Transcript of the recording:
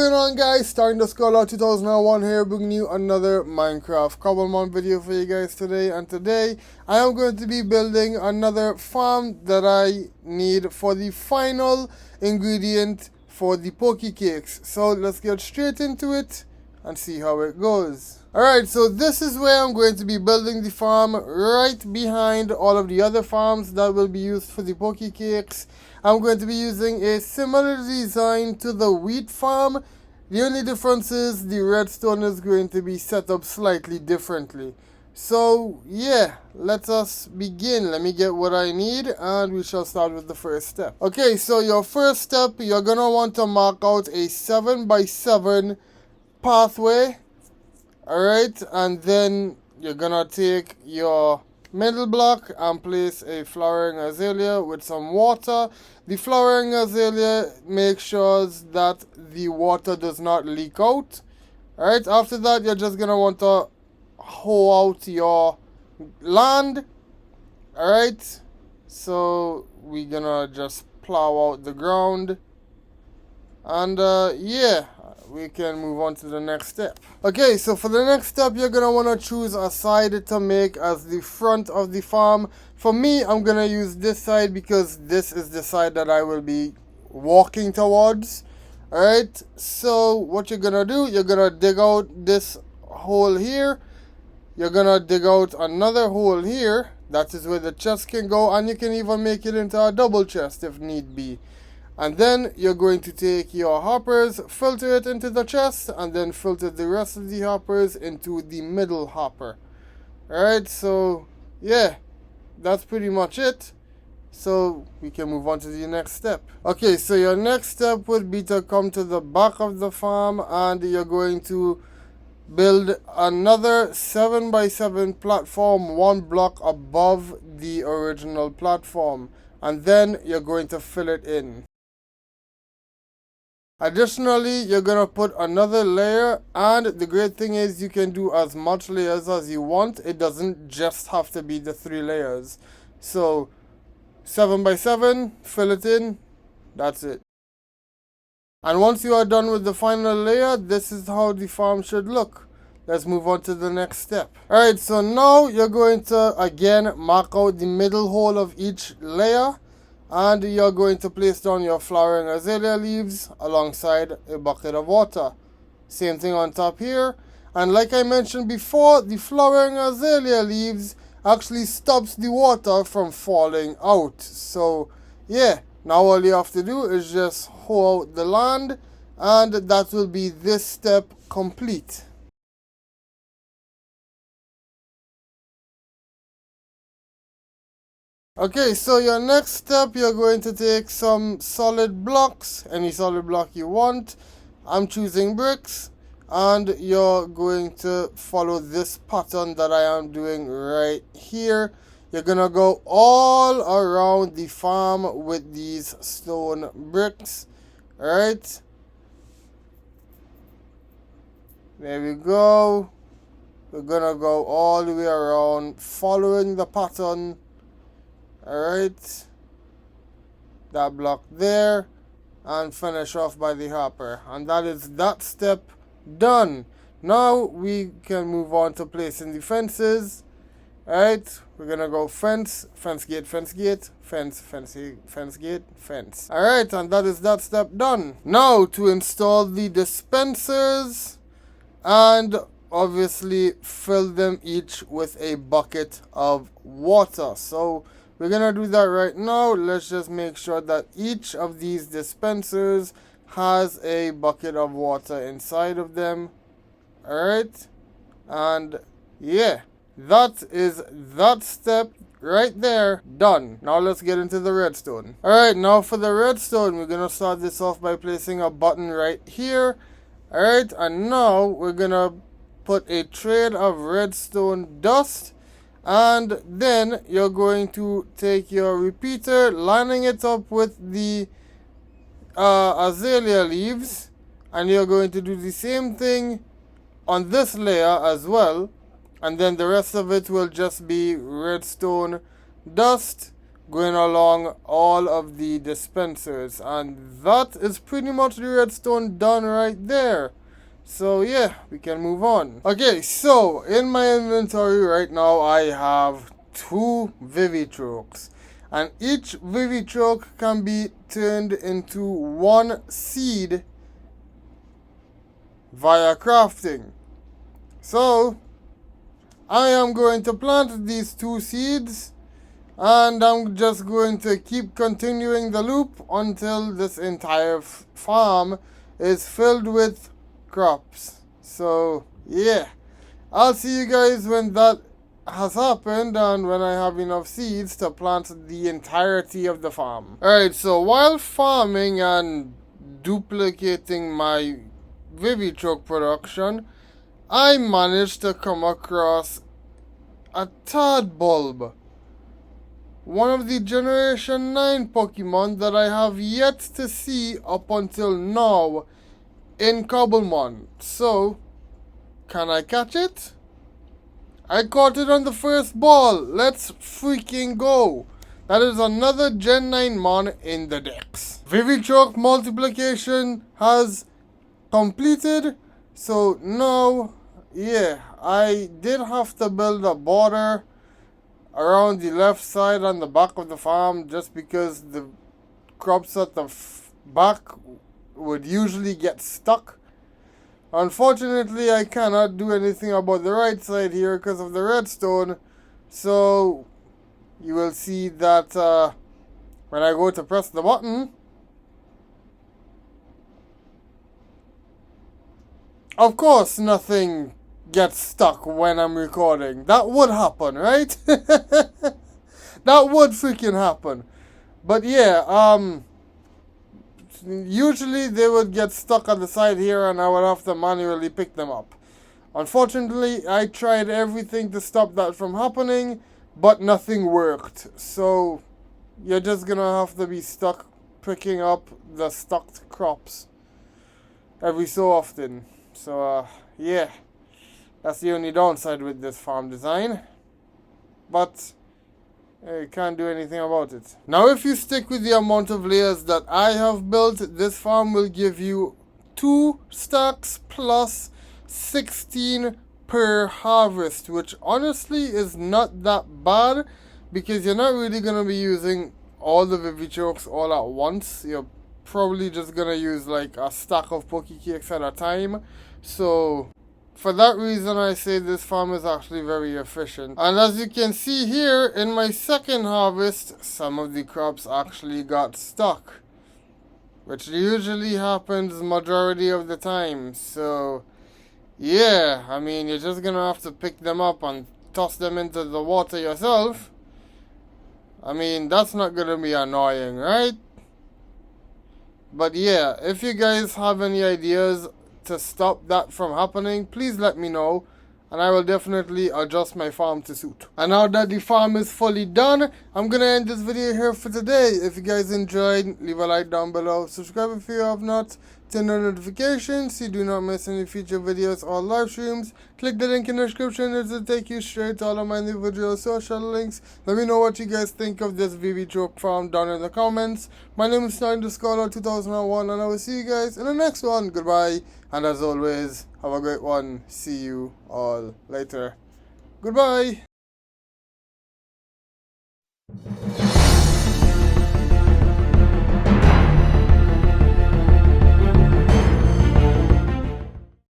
going on, guys? Starting the Scholar 2001 here, bringing you another Minecraft Cobblemon video for you guys today. And today I am going to be building another farm that I need for the final ingredient for the poke cakes. So let's get straight into it and see how it goes. Alright, so this is where I'm going to be building the farm, right behind all of the other farms that will be used for the poke cakes. I'm going to be using a similar design to the wheat farm. The only difference is the redstone is going to be set up slightly differently. So yeah, let us begin. Let me get what I need and we shall start with the first step. Okay, so your first step, you're going to want to mark out a 7x7 pathway. Alright, and then you're going to take your middle block and place a flowering azalea with some water. The flowering azalea makes sure that the water does not leak out. Alright, after that you're just going to want to hoe out your land. Alright, so we're going to just plow out the ground. And yeah, we can move on to the next step. Okay, so for the next step, you're going to want to choose a side to make as the front of the farm. For me, I'm going to use this side because this is the side that I will be walking towards. Alright, so what you're going to do, you're going to dig out this hole here. You're going to dig out another hole here. That is where the chest can go, and you can even make it into a double chest if need be. And then you're going to take your hoppers, filter it into the chest, and then filter the rest of the hoppers into the middle hopper. Alright, so yeah, that's pretty much it. So we can move on to the next step. Okay, so your next step would be to come to the back of the farm and you're going to build another 7x7 platform, one block above the original platform. And then you're going to fill it in. Additionally, you're going to put another layer, and the great thing is you can do as much layers as you want. It doesn't just have to be the 3 layers. So 7x7, fill it in, that's it. And once you are done with the final layer, this is how the farm should look. Let's move on to the next step. Alright, so now you're going to again mark out the middle hole of each layer. And you're going to place down your flowering azalea leaves alongside a bucket of water. Same thing on top here. And like I mentioned before, the flowering azalea leaves actually stops the water from falling out. So yeah, now all you have to do is just hoe out the land, and that will be this step complete. Okay, so your next step, you're going to take some solid blocks, any solid block you want. I'm choosing bricks, and you're going to follow this pattern that I am doing right here. You're going to go all around the farm with these stone bricks. Alright. There we go. We're going to go all the way around following the pattern. Alright, that block there, and finish off by the hopper, and that is that step done. Now we can move on to placing the fences. Alright, we're gonna go fence, fence gate, fence gate, fence, fence, fence gate, fence. Alright, and that is that step done. Now to install the dispensers and obviously fill them each with a bucket of water. So we're going to do that right now. Let's just make sure that each of these dispensers has a bucket of water inside of them. Alright. And yeah, that is that step right there done. Now let's get into the redstone. Alright, now for the redstone, we're going to start this off by placing a button right here. Alright, and now we're going to put a trail of redstone dust. And then you're going to take your repeater, lining it up with the azalea leaves, and you're going to do the same thing on this layer as well. And then the rest of it will just be redstone dust going along all of the dispensers, and that is pretty much the redstone done right there. So yeah, we can move on. Okay, so in my inventory right now I have 2 Vivichokes, and each Vivichoke can be turned into 1 seed via crafting. So I am going to plant these 2 seeds, and I'm just going to keep continuing the loop until this entire farm is filled with crops. So yeah, I'll see you guys when that has happened and when I have enough seeds to plant the entirety of the farm. Alright, so while farming and duplicating my Vivichoke production, I managed to come across a Tadbulb, one of the Generation 9 Pokemon that I have yet to see up until now in Cobblemon. So, can I catch it? I caught it on the first ball. Let's freaking go. That is another Gen 9 mon in the decks. Vivichoke multiplication has completed. So now, yeah, I did have to build a border around the left side and the back of the farm just because the crops at the back would usually get stuck. Unfortunately, I cannot do anything about the right side here because of the redstone. So you will see that when I go to press the button, of course nothing gets stuck when I'm recording. That would happen, right? That would freaking happen. But yeah, usually they would get stuck on the side here and I would have to manually pick them up. Unfortunately, I tried everything to stop that from happening, but nothing worked. So you're just gonna have to be stuck picking up the stuck crops every so often. So yeah, that's the only downside with this farm design, but you can't do anything about it. Now if you stick with the amount of layers that I have built, this farm will give you 2 stacks plus 16 per harvest, which honestly is not that bad because you're not really going to be using all the Vivichokes all at once. You're probably just going to use like a stack of Pokecakes at a time. So for that reason, I say this farm is actually very efficient. And as you can see here, in my second harvest, some of the crops actually got stuck, which usually happens majority of the time. So yeah, I mean, you're just gonna have to pick them up and toss them into the water yourself. I mean, that's not gonna be annoying, right? But yeah, if you guys have any ideas to stop that from happening, please let me know and I will definitely adjust my farm to suit. And now that the farm is fully done, I'm gonna end this video here for today. If you guys enjoyed, leave a like down below, subscribe if you have not, turn on notifications so you do not miss any future videos or live streams. Click the link in the description, it will take you straight to all of my individual social links. Let me know what you guys think of this Vivichoke farm down in the comments. My name is Decor 2001 and I will see you guys in the next one. Goodbye, and as always, have a great one. See you all later. Goodbye.